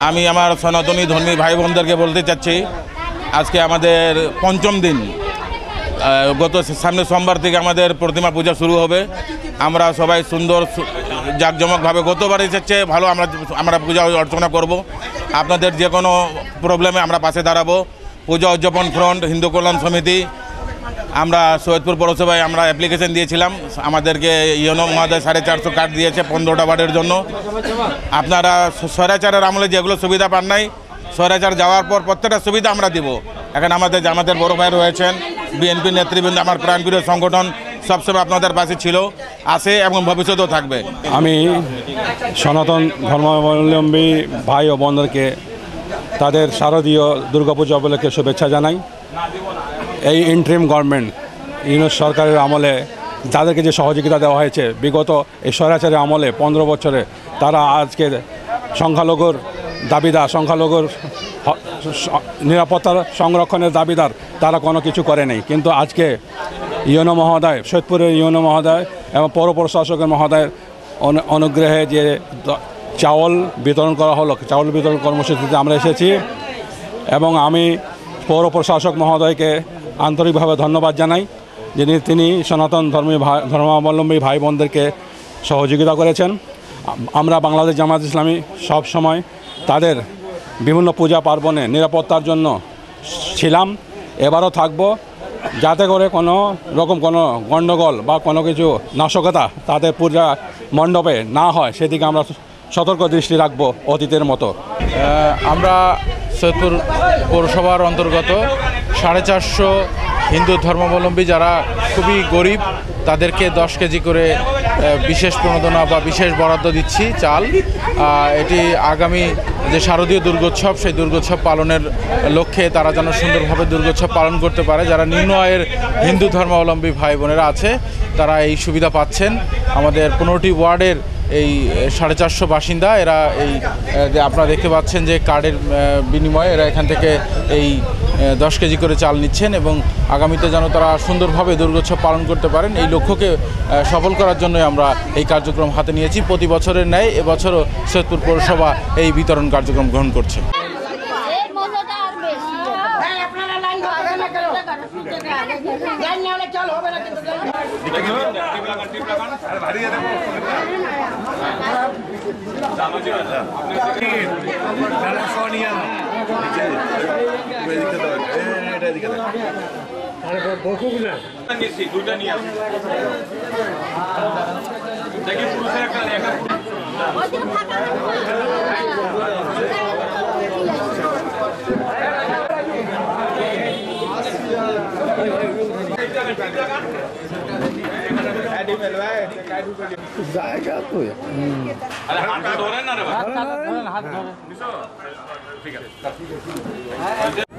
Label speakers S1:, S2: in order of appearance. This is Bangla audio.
S1: আমি আমার সনাতনী ধর্মী ভাই বোনদেরকে বলতে চাচ্ছি, আজকে আমাদের পঞ্চম দিন। গত সামনে সোমবার থেকে আমাদের প্রতিমা পূজা শুরু হবে। আমরা সবাই সুন্দর জাঁকজমকভাবে গতবার এসেছে ভালো আমরা পূজা অর্চনা করব। আপনাদের যে কোনো প্রবলেমে আমরা পাশে দাঁড়াবো। পূজা উদযাপন ফ্রন্ট, হিন্দু কল্যাণ সমিতি, আমরা সৈয়দপুর পৌরসভায় আমরা অ্যাপ্লিকেশন দিয়েছিলাম। আমাদেরকে ইউনো মহোদয় 450 কার্ড দিয়েছে 15টা ওয়ার্ডের জন্য। আপনারা স্বৈরাচারের আমলে যেগুলো সুবিধা পান নাই, স্বৈরাচার যাওয়ার পর প্রত্যেকটা সুবিধা আমরা দিব। এখন আমাদের বড় ভাই রয়েছেন, বিএনপি নেতৃবৃন্দ, আমার প্রাণপ্রিয় সংগঠন সবসময় আপনাদের পাশে ছিল, আছে এবং ভবিষ্যতেও থাকবে।
S2: আমি সনাতন ধর্মাবলম্বী ভাই ও বোনদেরকে তাদের শারদীয় দুর্গাপূজা উপলক্ষে শুভেচ্ছা জানাই। এই ইন্টারিম গভর্নমেন্ট ইউনূস সরকারের আমলে যাদেরকে যে সহযোগিতা দেওয়া হয়েছে বিগত এই স্বৈরাচারের আমলে 15 বছরে, তারা আজকে সংখ্যালঘুর দাবিদার, সংখ্যালঘুর নিরাপত্তার সংরক্ষণের দাবিদার, তারা কোনো কিছু করে নেই। কিন্তু আজকে ইউনো মহোদয়, সৈয়দপুরের ইউনো মহোদয় এবং পৌর প্রশাসকের মহোদয়ের অনুগ্রহে যে চাউল বিতরণ করা হলো, চাউল বিতরণ কর্মসূচিতে আমরা এসেছি এবং আমি পৌর প্রশাসক মহোদয়কে আন্তরিকভাবে ধন্যবাদ জানাই, তিনি সনাতন ধর্মাবলম্বী ভাই বোনদেরকে সহযোগিতা করেছেন। আমরা বাংলাদেশ জামায়াত ইসলামী সব সময় তাদের বিভিন্ন পূজা পার্বণে নিরাপত্তার জন্য ছিলাম, এবারও থাকব, যাতে করে কোনো রকম কোনো গণ্ডগোল বা কোনো কিছু নাশকতা তাদের পূজা মণ্ডপে না হয়, সেদিকে আমরা সতর্ক দৃষ্টি রাখব অতীতের মতো।
S3: আমরা সৈয়দপুর পৌরসভার অন্তর্গত 450 হিন্দু ধর্মাবলম্বী যারা খুবই গরিব, তাদেরকে 10 কেজি করে বিশেষ প্রণোদনা বা বিশেষ বরাদ্দ দিচ্ছি চাল। এটি আগামী যে শারদীয় দুর্গোৎসব, সেই দুর্গোৎসব পালনের লক্ষ্যে তারা যেন সুন্দরভাবে দুর্গোৎসব পালন করতে পারে। যারা নিম্ন আয়ের হিন্দু ধর্মাবলম্বী ভাই বোনেরা আছে, তারা এই সুবিধা পাচ্ছেন। আমাদের 15টি ওয়ার্ডের এই 450 বাসিন্দা, এরা এই আপনারা দেখতে পাচ্ছেন যে কার্ডের বিনিময়ে এরা এখান থেকে এই 10 কেজি করে চাল নিচ্ছেন এবং আগামীতে যেন তারা সুন্দরভাবে দুর্গোৎসব পালন করতে পারেন, এই লক্ষ্যকে সফল করার জন্যই আমরা এই কার্যক্রম হাতে নিয়েছি। প্রতি বছরের ন্যায় এবছরও সৈয়দপুর পৌরসভা এই বিতরণ কার্যক্রম গ্রহণ করছে।
S4: জায়গা তো
S1: হাত ধরেন না রে, হাত ধরেন, ঠিক আছে।